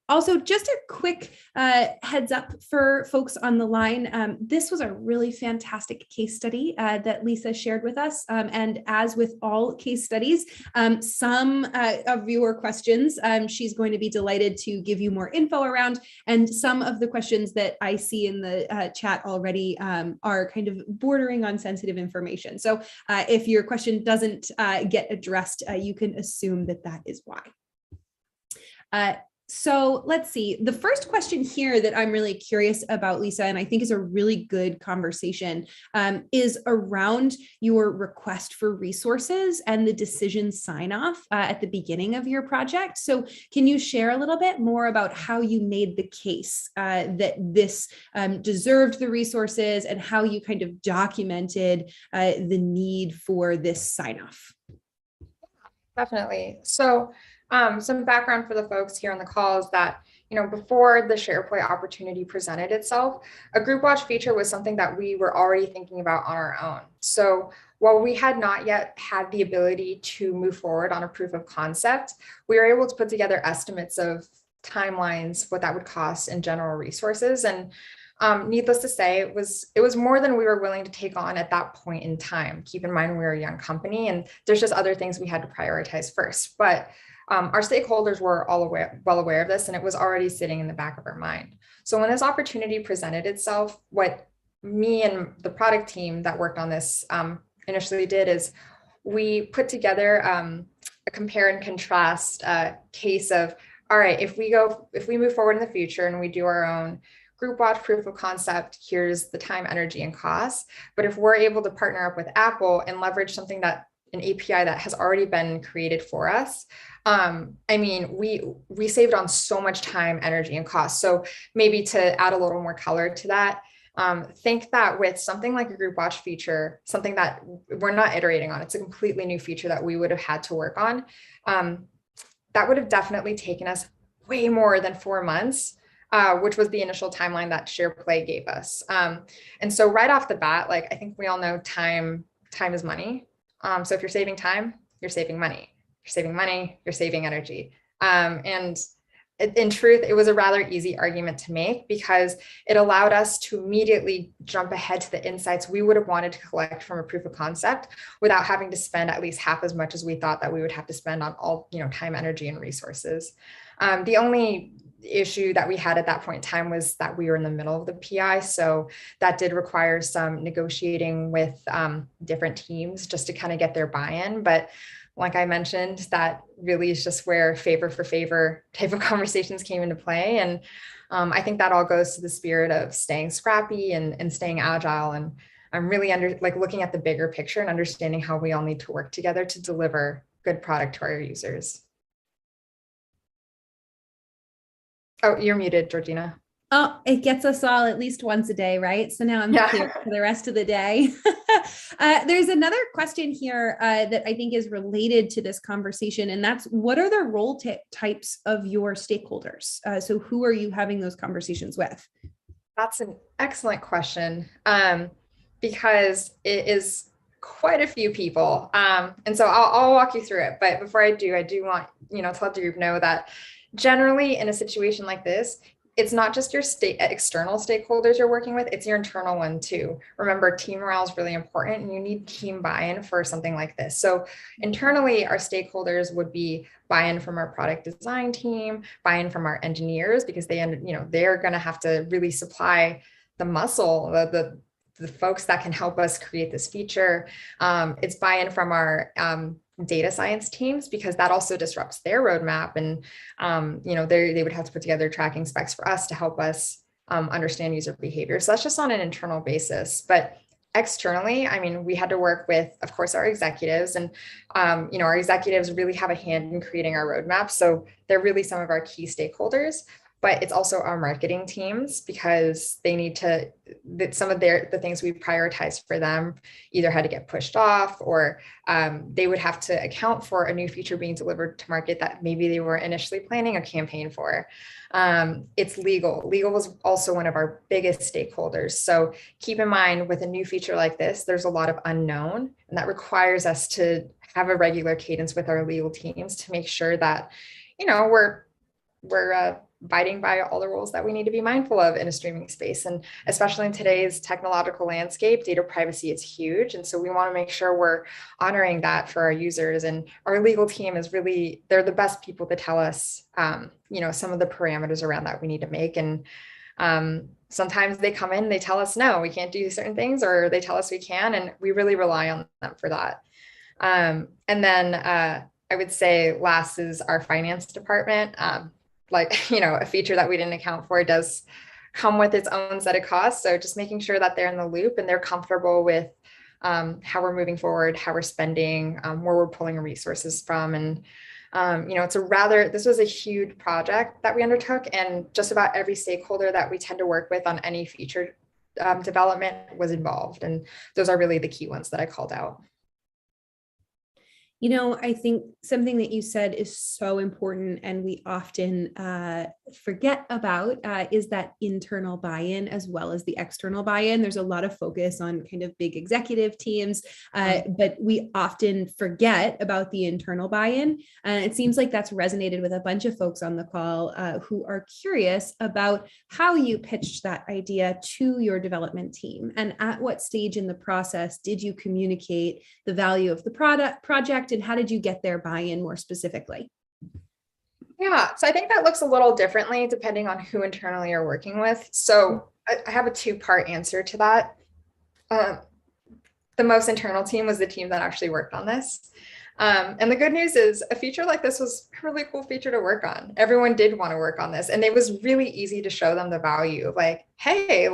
Speaker 1: Also, just a quick heads up for folks on the line. This was a really fantastic case study that Lisa shared with us. And as with all case studies, some of your questions, she's going to be delighted to give you more info around. And some of the questions that I see in the chat already are kind of bordering on sensitive information. So if your question doesn't get addressed, you can assume that that is why. So let's see. The first question here that I'm really curious about, Lisa, and I think is a really good conversation, is around your request for resources and the decision sign off at the beginning of your project. So can you share a little bit more about how you made the case that this deserved the resources and how you kind of documented the need for this sign off?
Speaker 2: Definitely. So some background for the folks here on the call is that, before the SharePoint opportunity presented itself, a group watch feature was something that we were already thinking about on our own. So while we had not yet had the ability to move forward on a proof of concept, we were able to put together estimates of timelines, what that would cost, and general resources. And needless to say, it was more than we were willing to take on at that point in time. Keep in mind, we were a young company and there's just other things we had to prioritize first. But our stakeholders were all well aware of this, and it was already sitting in the back of our mind. So when this opportunity presented itself, what me and the product team that worked on this initially did is we put together a compare and contrast case of, all right, if we move forward in the future and we do our own group watch proof of concept, here's the time, energy, and costs. But if we're able to partner up with Apple and leverage something an API that has already been created for us, we saved on so much time, energy, and cost. So maybe to add a little more color to that, think that with something like a group watch feature, something that we're not iterating on, it's a completely new feature that we would have had to work on. That would have definitely taken us way more than 4 months, which was the initial timeline that SharePlay gave us. And so right off the bat, I think we all know time is money. So if you're saving time, you're saving money. You're saving money, you're saving energy. And in truth, it was a rather easy argument to make because it allowed us to immediately jump ahead to the insights we would have wanted to collect from a proof of concept without having to spend at least half as much as we thought that we would have to spend on all, time, energy, and resources. The only issue that we had at that point in time was that we were in the middle of the PI. So that did require some negotiating with different teams just to kind of get their buy-in. But like I mentioned, that really is just where favor for favor type of conversations came into play. And I think that all goes to the spirit of staying scrappy and staying agile. And I'm really looking at the bigger picture and understanding how we all need to work together to deliver good product to our users. Oh, you're muted, Georgina.
Speaker 1: Oh, it gets us all at least once a day, right? So now I'm clear for the rest of the day. There's another question here that I think is related to this conversation, and that's what are the role types of your stakeholders? So who are you having those conversations with?
Speaker 2: That's an excellent question because it is quite a few people. And so I'll walk you through it. But before I do want, to let the group know that generally in a situation like this, it's not just your external stakeholders you're working with, it's your internal one too. Remember, team morale is really important and you need team buy-in for something like this. So internally, our stakeholders would be buy-in from our product design team, buy-in from our engineers, because they're going to have to really supply the muscle, the folks that can help us create this feature. It's buy-in from our data science teams, because that also disrupts their roadmap. And, they would have to put together tracking specs for us to help us understand user behavior. So that's just on an internal basis. But externally, we had to work with, of course, our executives, and, our executives really have a hand in creating our roadmap. So they're really some of our key stakeholders. But it's also our marketing teams, because they need to, some of the things we prioritized for them either had to get pushed off, or they would have to account for a new feature being delivered to market that maybe they were initially planning a campaign for. It's legal. Legal was also one of our biggest stakeholders. So keep in mind, with a new feature like this, there's a lot of unknown, and that requires us to have a regular cadence with our legal teams to make sure that, we're abiding by all the rules that we need to be mindful of in a streaming space. And especially in today's technological landscape, data privacy is huge. And so we want to make sure we're honoring that for our users. And our legal team is really, they're the best people to tell us, some of the parameters around that we need to make. And sometimes they come in, they tell us, no, we can't do certain things, or they tell us we can, and we really rely on them for that. And then I would say last is our finance department. like, a feature that we didn't account for does come with its own set of costs. So just making sure that they're in the loop and they're comfortable with how we're moving forward, how we're spending, where we're pulling resources from. And, this was a huge project that we undertook, and just about every stakeholder that we tend to work with on any feature development was involved. And those are really the key ones that I called out.
Speaker 1: I think something that you said is so important and we often forget about is that internal buy-in as well as the external buy-in. There's a lot of focus on kind of big executive teams, but we often forget about the internal buy-in. And it seems like that's resonated with a bunch of folks on the call who are curious about how you pitched that idea to your development team, and at what stage in the process did you communicate the value of the project, and how did you get their buy-in more specifically?
Speaker 2: Yeah, so I think that looks a little differently depending on who internally you're working with. So I have a two-part answer to that. The most internal team was the team that actually worked on this. And the good news is a feature like this was a really cool feature to work on. Everyone did want to work on this, and it was really easy to show them the value. Like, hey,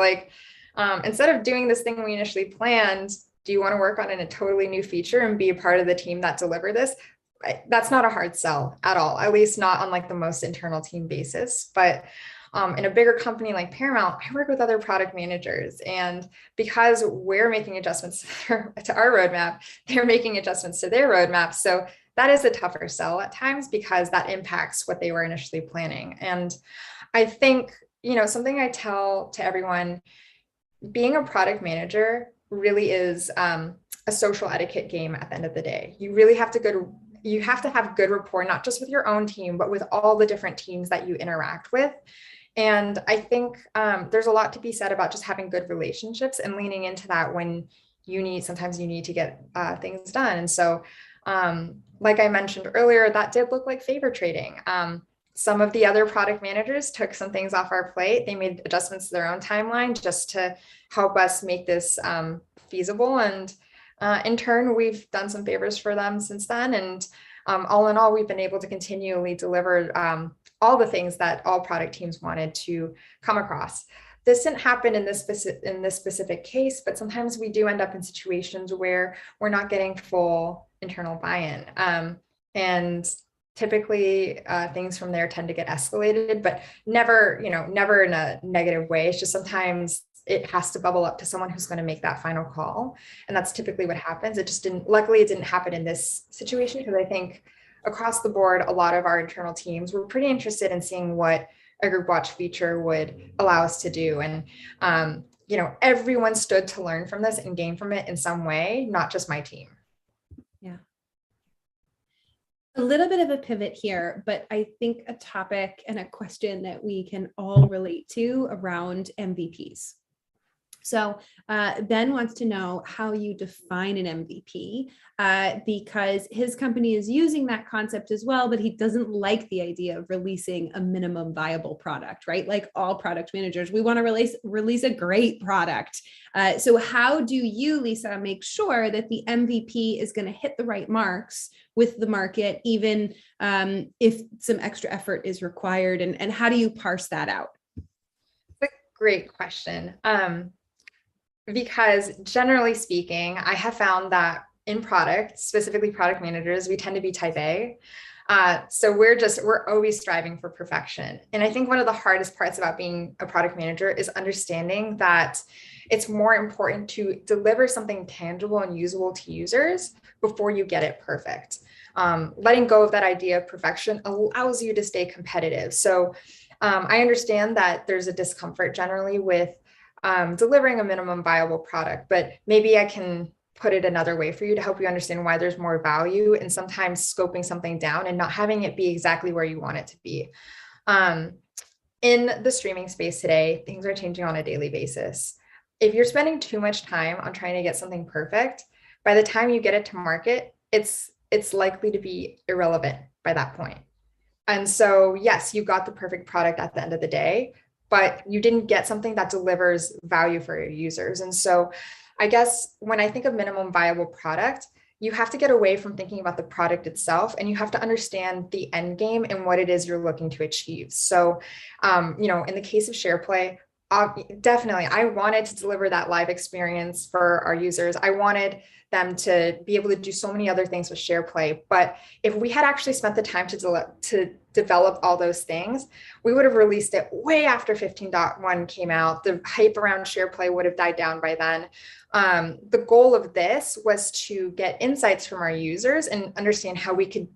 Speaker 2: instead of doing this thing we initially planned, do you want to work on a totally new feature and be a part of the team that delivered this? That's not a hard sell at all, at least not on like the most internal team basis. But in a bigger company like Paramount, I work with other product managers. And because we're making adjustments to our roadmap, they're making adjustments to their roadmap. So that is a tougher sell at times because that impacts what they were initially planning. And I think, something I tell to everyone, being a product manager really is a social etiquette game at the end of the day. You really have to have good rapport, not just with your own team, but with all the different teams that you interact with. And I think there's a lot to be said about just having good relationships and leaning into that when sometimes you need to get things done. And so, like I mentioned earlier, that did look like favor trading. Some of the other product managers took some things off our plate. They made adjustments to their own timeline just to help us make this feasible. And in turn, we've done some favors for them since then. And all in all, we've been able to continually deliver all the things that all product teams wanted to come across. This didn't happen in this specific case, but sometimes we do end up in situations where we're not getting full internal buy-in. And typically things from there tend to get escalated, but never in a negative way. It's just sometimes it has to bubble up to someone who's going to make that final call. And that's typically what happens. Luckily it didn't happen in this situation, because I think across the board, a lot of our internal teams were pretty interested in seeing what a group watch feature would allow us to do. And, everyone stood to learn from this and gain from it in some way, not just my team.
Speaker 1: Yeah. A little bit of a pivot here, but I think a topic and a question that we can all relate to around MVPs. So Ben wants to know how you define an MVP, because his company is using that concept as well, but he doesn't like the idea of releasing a minimum viable product, right? Like all product managers, we want to release a great product. So how do you, Lisa, make sure that the MVP is going to hit the right marks with the market, even if some extra effort is required? And how do you parse that out?
Speaker 2: That's a great question. Because generally speaking, I have found that in product, specifically product managers, we tend to be type A. So we're always striving for perfection. And I think one of the hardest parts about being a product manager is understanding that it's more important to deliver something tangible and usable to users before you get it perfect. Letting go of that idea of perfection allows you to stay competitive. So I understand that there's a discomfort generally with delivering a minimum viable product, but maybe I can put it another way for you to help you understand why there's more value in sometimes scoping something down and not having it be exactly where you want it to be. In the streaming space today, things are changing on a daily basis. If you're spending too much time on trying to get something perfect, by the time you get it to market, it's likely to be irrelevant by that point. And so, yes, you got the perfect product at the end of the day, but you didn't get something that delivers value for your users. And so I guess when I think of minimum viable product, you have to get away from thinking about the product itself, and you have to understand the end game and what it is you're looking to achieve. So, in the case of SharePlay, definitely, I wanted to deliver that live experience for our users. I wanted them to be able to do so many other things with SharePlay. But if we had actually spent the time to develop all those things, we would have released it way after 15.1 came out. The hype around SharePlay would have died down by then. The goal of this was to get insights from our users and understand how we could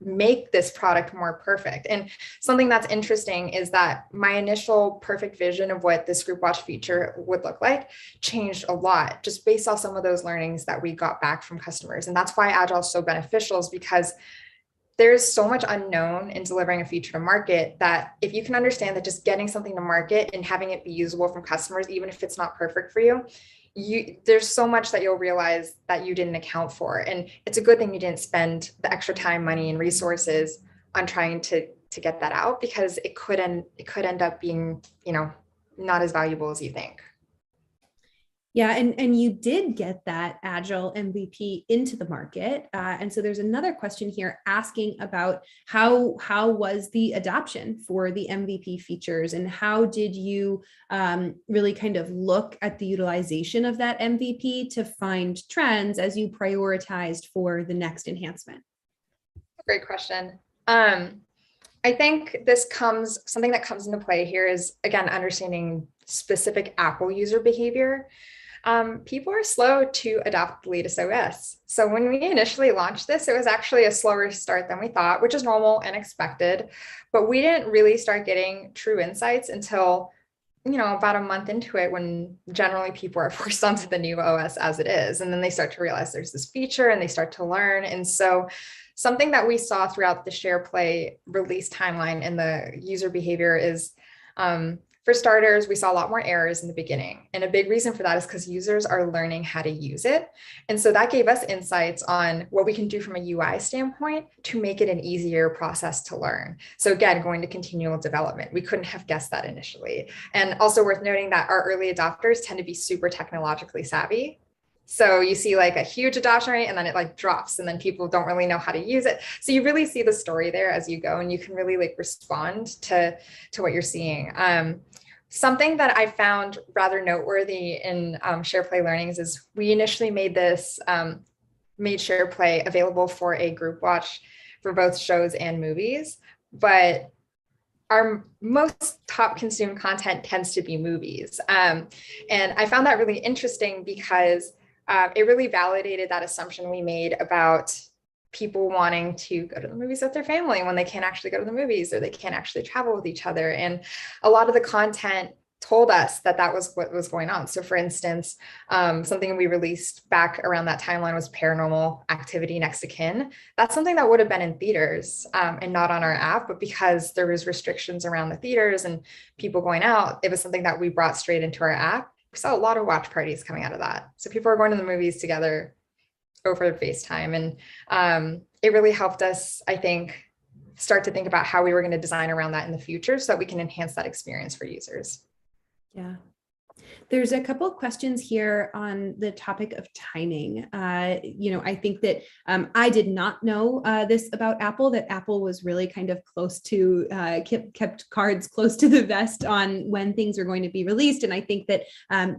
Speaker 2: make this product more perfect. And something that's interesting is that my initial perfect vision of what this group watch feature would look like changed a lot just based off some of those learnings that we got back from customers. And that's why Agile is so beneficial, is because there's so much unknown in delivering a feature to market that if you can understand that just getting something to market and having it be usable from customers, even if it's not perfect for you, there's so much that you'll realize that you didn't account for. And it's a good thing you didn't spend the extra time, money, and resources on trying to get that out, because it could end up being, not as valuable as you think.
Speaker 1: Yeah, and you did get that Agile MVP into the market. And so there's another question here asking about how was the adoption for the MVP features, and how did you really kind of look at the utilization of that MVP to find trends as you prioritized for the next enhancement?
Speaker 2: Great question. I think something that comes into play here is, again, understanding specific Apple user behavior. People are slow to adopt the latest OS. So when we initially launched this, it was actually a slower start than we thought, which is normal and expected. But we didn't really start getting true insights until, about a month into it, when generally people are forced onto the new OS as it is. And then they start to realize there's this feature and they start to learn. And so something that we saw throughout the SharePlay release timeline and the user behavior is, for starters, we saw a lot more errors in the beginning. And a big reason for that is because users are learning how to use it. And so that gave us insights on what we can do from a UI standpoint to make it an easier process to learn. So again, going to continual development, we couldn't have guessed that initially. And also worth noting that our early adopters tend to be super technologically savvy. So you see like a huge adoption rate, and then it drops, and then people don't really know how to use it. So you really see the story there as you go, and you can really respond to what you're seeing. Something that I found rather noteworthy in SharePlay learnings is we initially made SharePlay available for a group watch for both shows and movies, but our most top consumed content tends to be movies. And I found that really interesting because it really validated that assumption we made about people wanting to go to the movies with their family when they can't actually go to the movies, or they can't actually travel with each other. And a lot of the content told us that was what was going on. So for instance, something we released back around that timeline was Paranormal Activity Next of Kin. That's something that would have been in theaters and not on our app, but because there was restrictions around the theaters and people going out, it was something that we brought straight into our app. We saw a lot of watch parties coming out of that. So people are going to the movies together over FaceTime. And it really helped us, I think, start to think about how we were going to design around that in the future so that we can enhance that experience for users.
Speaker 1: Yeah. There's a couple of questions here on the topic of timing. I think that I did not know this about Apple, that Apple was really kind of close to, kept cards close to the vest on when things are going to be released. And I think that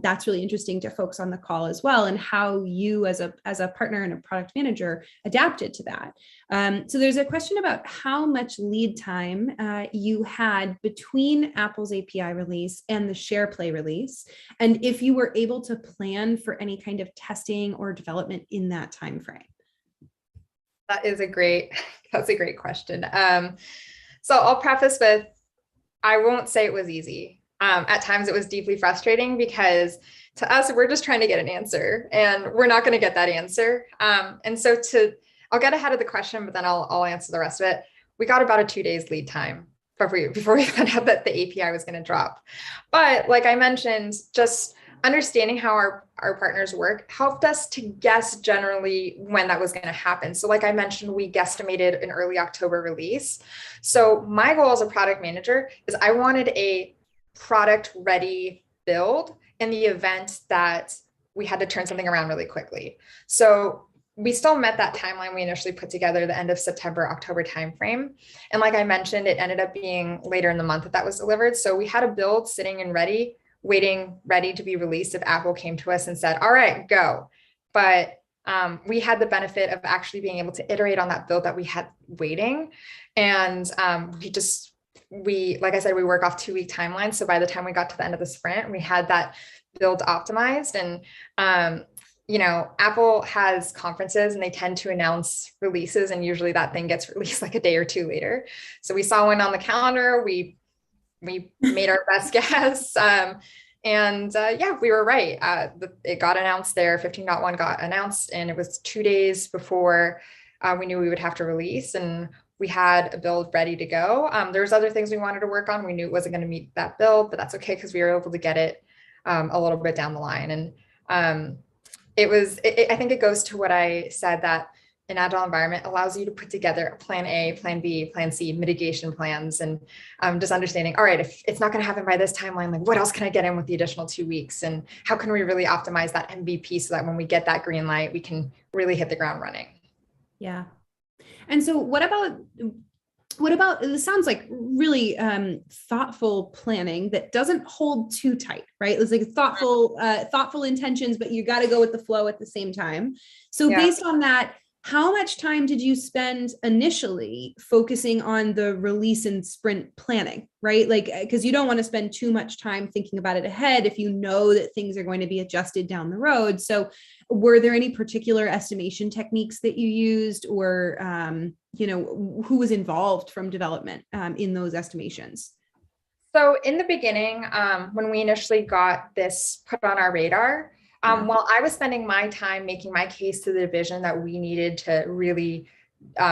Speaker 1: that's really interesting to folks on the call as well, and how you as a partner and a product manager adapted to that. So there's a question about how much lead time you had between Apple's API release and the SharePlay release, and if you were able to plan for any kind of testing or development in that time frame.
Speaker 2: That's a great question. So I'll preface with, I won't say it was easy. At times it was deeply frustrating because to us, we're just trying to get an answer, and we're not going to get that answer. And so I'll get ahead of the question, but then I'll answer the rest of it. We got about a 2 days lead time before we found out that the API was going to drop. But like I mentioned, just understanding how our partners work helped us to guess generally when that was going to happen. So like I mentioned, we guesstimated an early October release. So my goal as a product manager is I wanted a product ready build in the event that we had to turn something around really quickly. So we still met that timeline we initially put together, the end of September, October timeframe. And like I mentioned, it ended up being later in the month that was delivered. So we had a build sitting and ready, waiting, ready to be released if Apple came to us and said, all right, go. But we had the benefit of actually being able to iterate on that build that we had waiting. And like I said, we work off 2-week timelines. So by the time we got to the end of the sprint, we had that build optimized. And Apple has conferences and they tend to announce releases, and usually that thing gets released like a day or two later. So we saw one on the calendar, we made our best guess. We were right. It got announced there, 15.1 got announced, and it was 2 days before we knew we would have to release, and we had a build ready to go. There's other things we wanted to work on. We knew it wasn't going to meet that build, but that's okay because we were able to get it a little bit down the line. And I think it goes to what I said, that an agile environment allows you to put together a plan A, plan B, plan C, mitigation plans, and just understanding, all right, if it's not going to happen by this timeline, like what else can I get in with the additional 2 weeks? And how can we really optimize that MVP so that when we get that green light, we can really hit the ground running?
Speaker 1: Yeah. And so what about, it sounds like really thoughtful planning that doesn't hold too tight, right? It's like thoughtful intentions, but you got to go with the flow at the same time. So based on that, how much time did you spend initially focusing on the release and sprint planning, right? Like, because you don't want to spend too much time thinking about it ahead if you know that things are going to be adjusted down the road. So were there any particular estimation techniques that you used, or, who was involved from development in those estimations?
Speaker 2: So in the beginning, when we initially got this put on our radar, while I was spending my time making my case to the division that we needed to really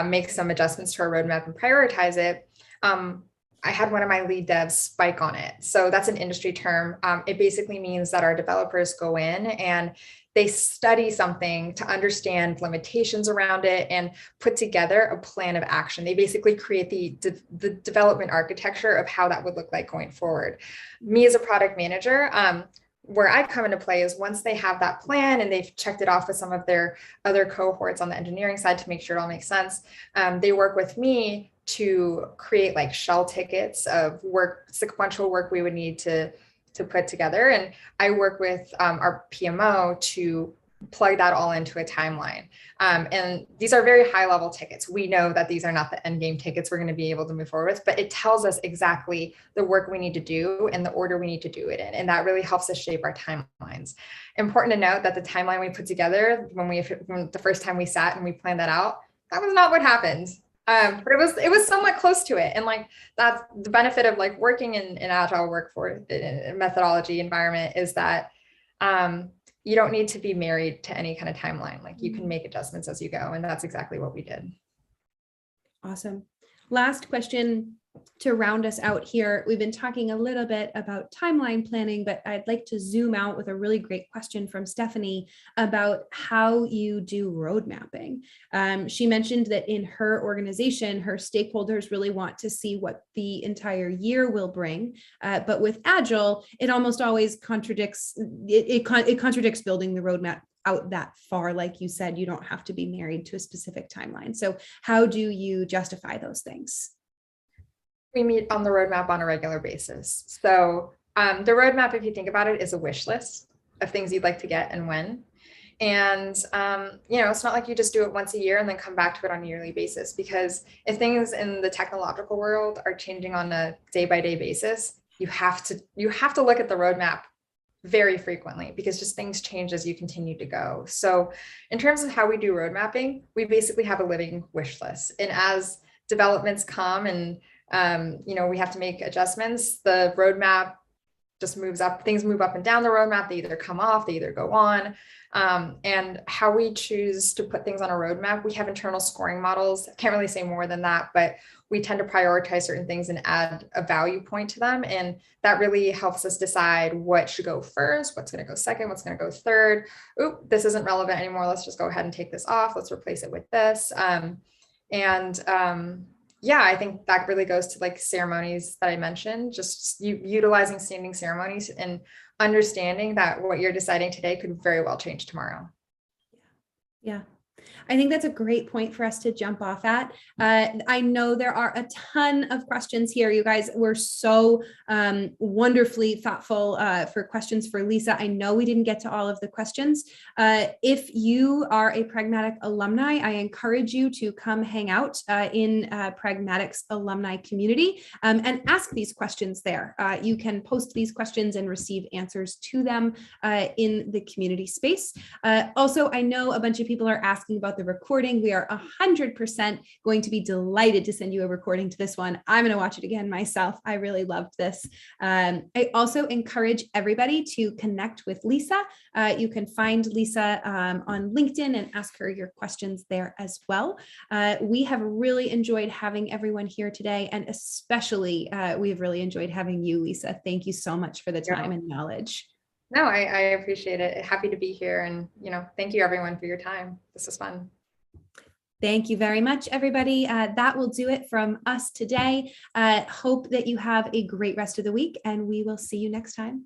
Speaker 2: make some adjustments to our roadmap and prioritize it, I had one of my lead devs spike on it. So that's an industry term. It basically means that our developers go in and they study something to understand limitations around it and put together a plan of action. They basically create the development architecture of how that would look like going forward. Me as a product manager, where I come into play is once they have that plan and they've checked it off with some of their other cohorts on the engineering side to make sure it all makes sense, they work with me to create like shell tickets of sequential work we would need to put together. And I work with our PMO to plug that all into a timeline. And these are very high level tickets. We know that these are not the end game tickets we're going to be able to move forward with, but it tells us exactly the work we need to do and the order we need to do it in. And that really helps us shape our timelines. Important to note that the timeline we put together when the first time we sat and we planned that out, that was not what happened. But it was somewhat close to it. And like that's the benefit of like working in agile workforce methodology environment is that you don't need to be married to any kind of timeline. Like you can make adjustments as you go. And that's exactly what we did.
Speaker 1: Awesome. Last question to round us out here. We've been talking a little bit about timeline planning, but I'd like to zoom out with a really great question from Stephanie about how you do road mapping. She mentioned that in her organization, her stakeholders really want to see what the entire year will bring. But with Agile, it almost always contradicts, it contradicts building the roadmap out that far. Like you said, you don't have to be married to a specific timeline. So how do you justify those things?
Speaker 2: We meet on the roadmap on a regular basis. So the roadmap, if you think about it, is a wish list of things you'd like to get and when. And, it's not like you just do it once a year and then come back to it on a yearly basis, because if things in the technological world are changing on a day-by-day basis, you have to look at the roadmap very frequently, because just things change as you continue to go. So in terms of how we do road mapping, we basically have a living wish list. And as developments come and we have to make adjustments, the roadmap just moves up, things move up and down the roadmap. They either come off, they either go on. And how we choose to put things on a roadmap, we have internal scoring models. I can't really say more than that, but we tend to prioritize certain things and add a value point to them. And that really helps us decide what should go first, what's going to go second, what's going to go third. Oop, this isn't relevant anymore. Let's just go ahead and take this off. Let's replace it with this. I think that really goes to like ceremonies that I mentioned, just utilizing standing ceremonies and understanding that what you're deciding today could very well change tomorrow.
Speaker 1: Yeah. I think that's a great point for us to jump off at. I know there are a ton of questions here. You guys were so wonderfully thoughtful for questions for Lisa. I know we didn't get to all of the questions. If you are a Pragmatic alumni, I encourage you to come hang out in Pragmatic's alumni community and ask these questions there. You can post these questions and receive answers to them in the community space. Also, I know a bunch of people are asking about the recording. We are 100% going to be delighted to send you a recording to this one. I'm going to watch it again myself. I really loved this. I also encourage everybody to connect with Lisa. You can find Lisa on LinkedIn and ask her your questions there as well. We have really enjoyed having everyone here today, and especially we've really enjoyed having you, Lisa. Thank you so much for the time and knowledge.
Speaker 2: No, I appreciate it. Happy to be here. And, thank you everyone for your time. This was fun.
Speaker 1: Thank you very much, everybody. That will do it from us today. Hope that you have a great rest of the week, and we will see you next time.